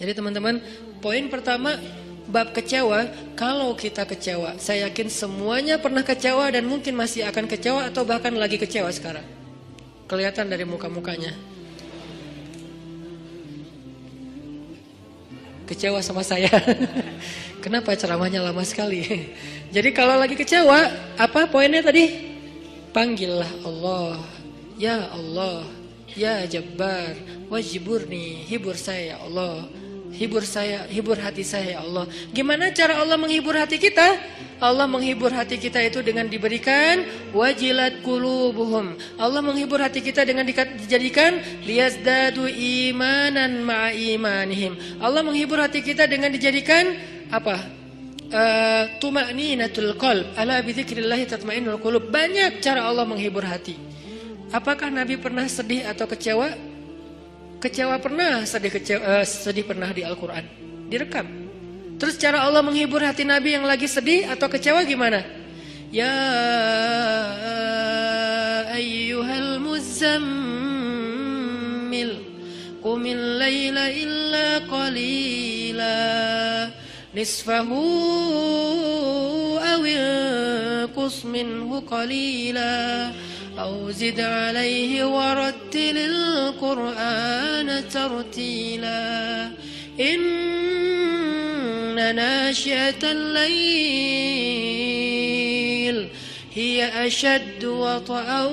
Jadi teman-teman, poin pertama bab kecewa. Kalau kita kecewa, saya yakin semuanya pernah kecewa dan mungkin masih akan kecewa atau bahkan lagi kecewa sekarang. Kelihatan dari muka-mukanya. Kecewa sama saya. Kenapa ceramahnya lama sekali? Jadi kalau lagi kecewa, apa poinnya tadi? Panggillah Allah. Ya Allah, ya Jabbar, wajiburni, hibur saya ya Allah. Hibur saya, hibur hati saya ya Allah. Gimana cara Allah menghibur hati kita? Allah menghibur hati kita itu dengan diberikan wajilat qulubuhum. Allah menghibur hati kita dengan dijadikan liyazdadu imanan ma'a imanihim. Allah menghibur hati kita dengan dijadikan apa? Tuma'ninatul qalb. Ala bidzikrillah tatma'innul qulub. Banyak cara Allah menghibur hati. Apakah Nabi pernah sedih atau kecewa? Kecewa pernah, sedih pernah di Al-Quran, direkam. Terus cara Allah menghibur hati Nabi yang lagi sedih atau kecewa gimana? Ya ayyuhal muzammil qumil layla illa qalila nisfahu awil qus minhu qalila أو زد عليه ورتل القرآن ترتيلا إن ناشئة الليل هي أشد وطئا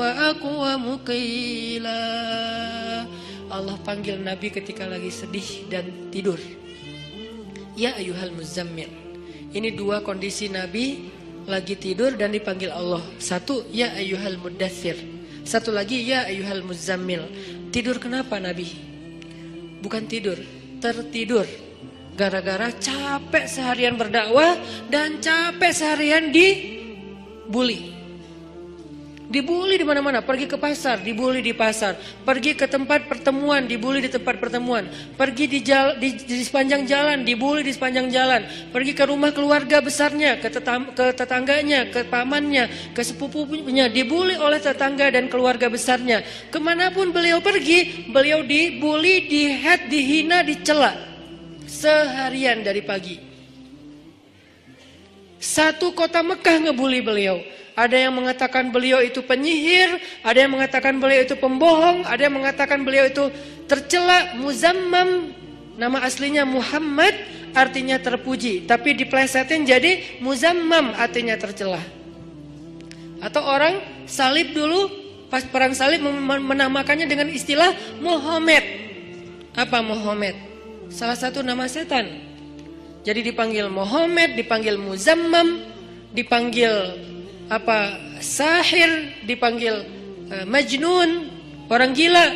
وأقوم قيلا. Allah panggil Nabi ketika lagi sedih dan tidur. Ya ayyuhal muzammil. Ini dua kondisi Nabi lagi tidur dan dipanggil Allah. Satu, ya ayyuhal muddathir. Satu lagi, ya ayyuhal muzammil. Tidur kenapa Nabi? Bukan tidur, tertidur. Gara-gara capek seharian berdakwah dan capek seharian dibully. Dibully di mana-mana, pergi ke pasar, dibully di pasar, pergi ke tempat pertemuan, dibully di tempat pertemuan, pergi di sepanjang jalan, dibully di sepanjang jalan, pergi ke rumah keluarga besarnya, ke tetangganya, ke pamannya, ke sepupunya, dibully oleh tetangga dan keluarga besarnya. Kemanapun beliau pergi, beliau dibully, dihead, dihina, dicela seharian dari pagi. Satu kota Mekah ngebully beliau. Ada yang mengatakan beliau itu penyihir, ada yang mengatakan beliau itu pembohong, ada yang mengatakan beliau itu tercela. Muzammam, nama aslinya Muhammad, artinya terpuji, tapi diplesetin jadi Muzammam, artinya tercela. Atau orang salib dulu, pas perang salib menamakannya dengan istilah Muhammad. Apa Muhammad? Salah satu nama setan. Jadi dipanggil Muhammad, dipanggil Muzammam, dipanggil sahir, dipanggil majnun, orang gila,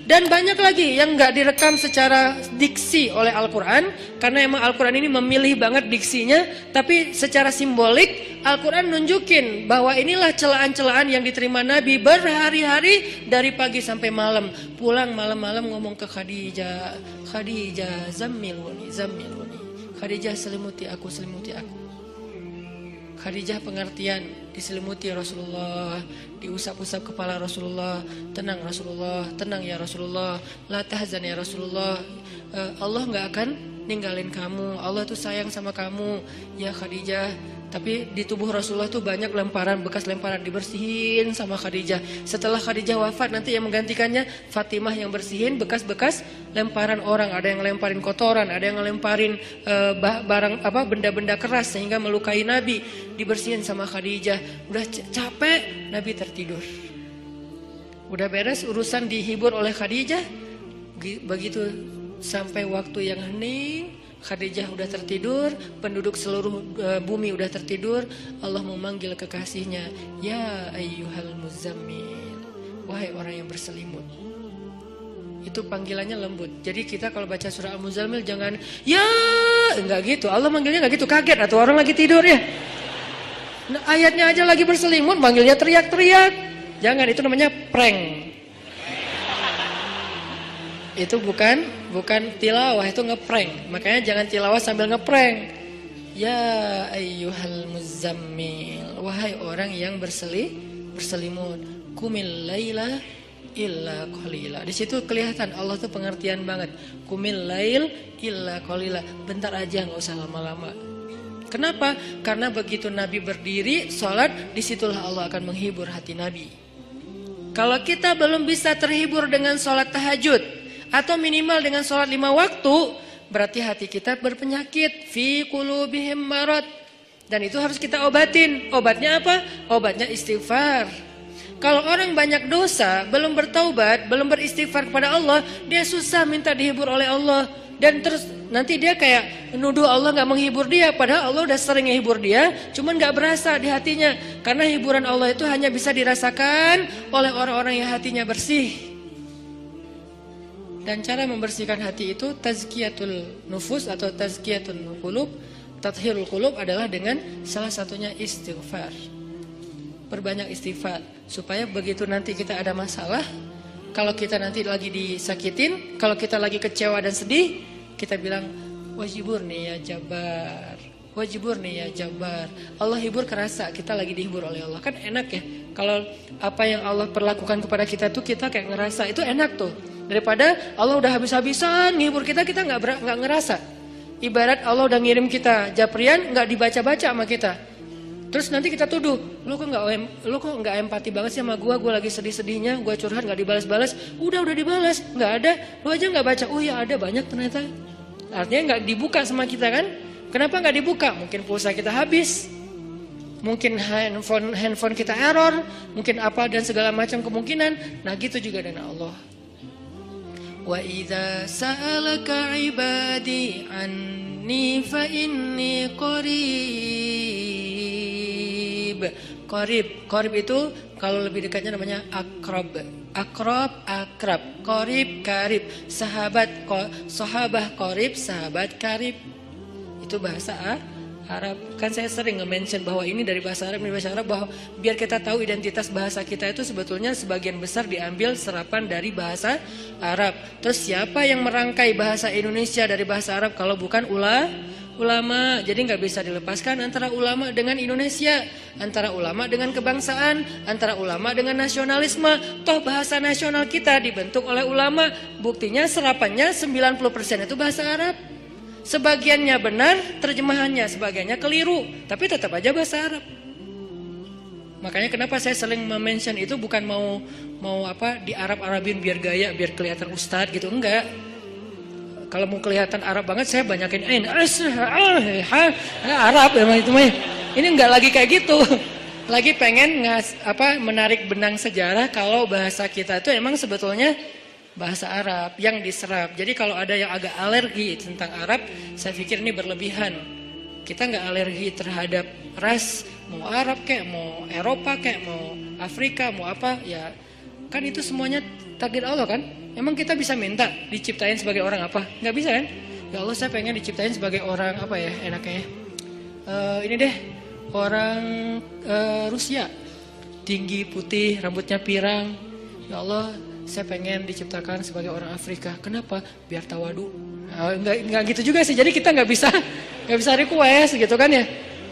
dan banyak lagi yang nggak direkam secara diksi oleh Al-Quran, karena emang Al-Quran ini memilih banget diksinya. Tapi secara simbolik Al-Quran nunjukin bahwa inilah celaan-celaan yang diterima Nabi berhari-hari dari pagi sampai malam. Pulang malam-malam ngomong ke Khadijah, Khadijah zammiluni, zammiluni, Khadijah selimuti aku, selimuti aku. Khadijah pengertian, diselimuti Rasulullah, diusap-usap kepala Rasulullah. Tenang Rasulullah, tenang ya Rasulullah, la tahzan ya Rasulullah, Allah gak akan ninggalin kamu, Allah tuh sayang sama kamu ya Khadijah. Tapi di tubuh Rasulullah tuh banyak lemparan, bekas lemparan, dibersihin sama Khadijah. Setelah Khadijah wafat, nanti yang menggantikannya Fatimah yang bersihin bekas-bekas lemparan orang. Ada yang lemparin kotoran, ada yang lemparin barang benda-benda keras sehingga melukai Nabi, dibersihin sama Khadijah. Udah capek, Nabi tertidur. Udah beres urusan, dihibur oleh Khadijah. Begitu sampai waktu yang hening, Khadijah udah tertidur, penduduk seluruh bumi udah tertidur. Allah memanggil kekasihnya, ya ayyuhal muzammil, wahai orang yang berselimut. Itu panggilannya lembut. Jadi kita kalau baca surah Al-Muzammil jangan ya, enggak gitu. Allah manggilnya enggak gitu, kaget atau orang lagi tidur ya. Nah, ayatnya aja lagi berselimut, manggilnya teriak-teriak. Jangan, itu namanya prank. Itu bukan tilawah, itu ngeprank. Makanya jangan tilawah sambil ngeprank. Ya ayyuhal muzammil, wahai orang yang berselimut, qumil laila illa qalila. Di situ kelihatan Allah tuh pengertian banget. Qumil lail illa qalila. Bentar aja, nggak usah lama-lama. Kenapa? Karena begitu Nabi berdiri sholat, disitulah Allah akan menghibur hati Nabi. Kalau kita belum bisa terhibur dengan sholat tahajud atau minimal dengan sholat 5 waktu, berarti hati kita berpenyakit. Fi qulubihim marad. Dan itu harus kita obatin. Obatnya apa? Obatnya istighfar. Kalau orang banyak dosa, belum bertaubat, belum beristighfar kepada Allah, dia susah minta dihibur oleh Allah. Dan terus nanti dia kayak nuduh Allah gak menghibur dia. Padahal Allah udah sering menghibur dia, cuman gak berasa di hatinya. Karena hiburan Allah itu hanya bisa dirasakan oleh orang-orang yang hatinya bersih. Dan cara membersihkan hati itu tazkiyatul nufus atau tazkiyatul qulub, tathhirul qulub adalah dengan salah satunya istighfar. Perbanyak istighfar supaya begitu nanti kita ada masalah, kalau kita nanti lagi disakitin, kalau kita lagi kecewa dan sedih, kita bilang wajiburni ya Jabbar, wajiburni ya Jabbar. Allah hibur kerasa kita lagi dihibur oleh Allah. Kan enak ya kalau apa yang Allah perlakukan kepada kita tuh kita kayak ngerasa, itu enak tuh. Daripada Allah udah habis-habisan ngehibur kita, kita nggak ngerasa. Ibarat Allah udah ngirim kita japrian, nggak dibaca-baca sama kita. Terus nanti kita tuduh, lu kok nggak empati banget sih sama gue lagi sedih-sedihnya, gue curhat nggak dibalas-balas. Udah dibalas, nggak ada, lu aja nggak baca. Oh ya ada, banyak ternyata. Artinya nggak dibuka sama kita kan? Kenapa nggak dibuka? Mungkin pulsa kita habis, mungkin handphone kita error, mungkin apa dan segala macam kemungkinan. Nah gitu juga dengan Allah. Wa idza sa'alaka ibadi anni fa inni Qarib itu kalau lebih dekatnya namanya akrab. Qarib, karib. Sahabah qarib, sahabat karib. Itu bahasa Arab. Kan saya sering nge-mention bahwa ini dari bahasa Arab, bahwa biar kita tahu identitas bahasa kita itu sebetulnya sebagian besar diambil serapan dari bahasa Arab. Terus siapa yang merangkai bahasa Indonesia dari bahasa Arab kalau bukan ulama? Jadi nggak bisa dilepaskan antara ulama dengan Indonesia, antara ulama dengan kebangsaan, antara ulama dengan nasionalisme. Toh bahasa nasional kita dibentuk oleh ulama. Buktinya serapannya 90% itu bahasa Arab. Sebagiannya benar terjemahannya, sebagiannya keliru, tapi tetap aja bahasa Arab. Makanya kenapa saya sering mention itu bukan mau apa di Arab-Arabin biar gaya, biar kelihatan ustadz gitu, enggak. Kalau mau kelihatan Arab banget saya banyakin Arab emang itu mah. Ini enggak lagi kayak gitu. Lagi pengen menarik benang sejarah kalau bahasa kita itu emang sebetulnya bahasa Arab yang diserap. Jadi kalau ada yang agak alergi tentang Arab, saya pikir ini berlebihan. Kita nggak alergi terhadap ras, mau Arab kayak, mau Eropa kayak, mau Afrika, mau apa, ya kan itu semuanya takdir Allah kan. Emang kita bisa minta diciptain sebagai orang apa? Nggak bisa kan? Ya Allah saya pengen diciptain sebagai orang apa ya enaknya. Ini deh orang Rusia, tinggi, putih, rambutnya pirang. Ya Allah saya pengen diciptakan sebagai orang Afrika. Kenapa? Biar tawadu. Enggak gitu juga sih. Jadi kita nggak bisa request gitu kan ya.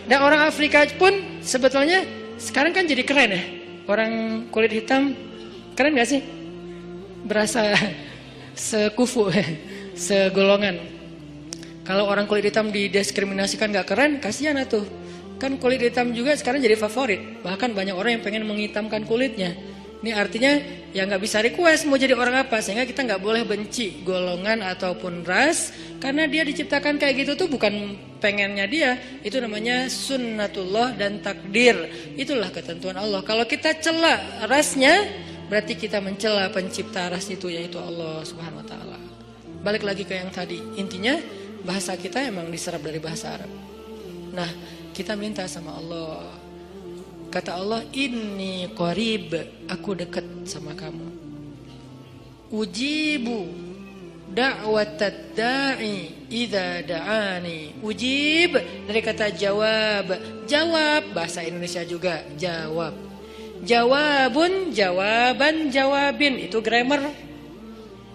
Dan orang Afrika pun sebetulnya sekarang kan jadi keren ya. Orang kulit hitam keren nggak sih? Berasa sekufu, segolongan. Kalau orang kulit hitam didiskriminasikan nggak keren, kasihan atuh. Kan kulit hitam juga sekarang jadi favorit. Bahkan banyak orang yang pengen menghitamkan kulitnya. Ini artinya ya nggak bisa request mau jadi orang apa, sehingga kita nggak boleh benci golongan ataupun ras, karena dia diciptakan kayak gitu tuh bukan pengennya dia, itu namanya sunnatullah dan takdir, itulah ketentuan Allah. Kalau kita cela rasnya, berarti kita mencela pencipta ras itu, yaitu Allah Subhanahu Wa Taala. Balik lagi ke yang tadi, intinya bahasa kita emang diserap dari bahasa Arab. Nah kita minta sama Allah. Kata Allah, inni qarib, aku dekat sama kamu. Ujibu da'watad da'i idza da'ani. Ujib dari kata jawab. Jawab bahasa Indonesia juga jawab. Jawabun, jawaban, jawabin, itu grammar.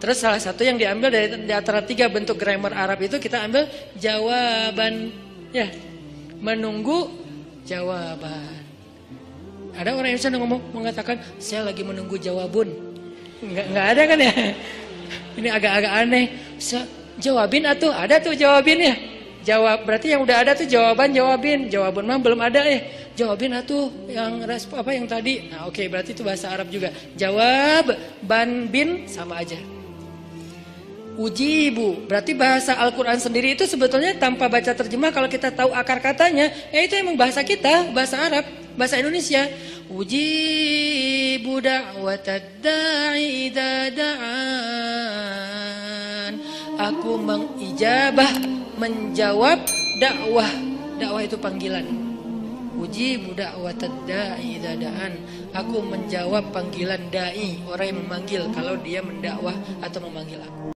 Terus salah satu yang diambil dari antara 3 bentuk grammar Arab itu kita ambil jawaban, ya, menunggu jawaban. Ada orang Indonesia yang mengatakan saya lagi menunggu jawabun. Nggak ada kan ya? Ini agak-agak aneh. Jawabin atuh, ada tuh jawabinnya. Jawab, berarti yang udah ada tuh jawabin. Jawaban mah belum ada ya. Jawabin atuh yang yang tadi. Nah, oke, berarti itu bahasa Arab juga. Jawab, ban, bin sama aja. Ujibu, berarti bahasa Al-Quran sendiri itu sebetulnya tanpa baca terjemah, kalau kita tahu akar katanya, ya itu emang bahasa kita, bahasa Arab, bahasa Indonesia. Ujibu da'watad da'i idza da'an. Aku mengijabah, menjawab dakwah. Dakwah itu panggilan. Ujibu da'watad da'i idza da'an. Aku menjawab panggilan dai, orang yang memanggil kalau dia mendakwah atau memanggil aku.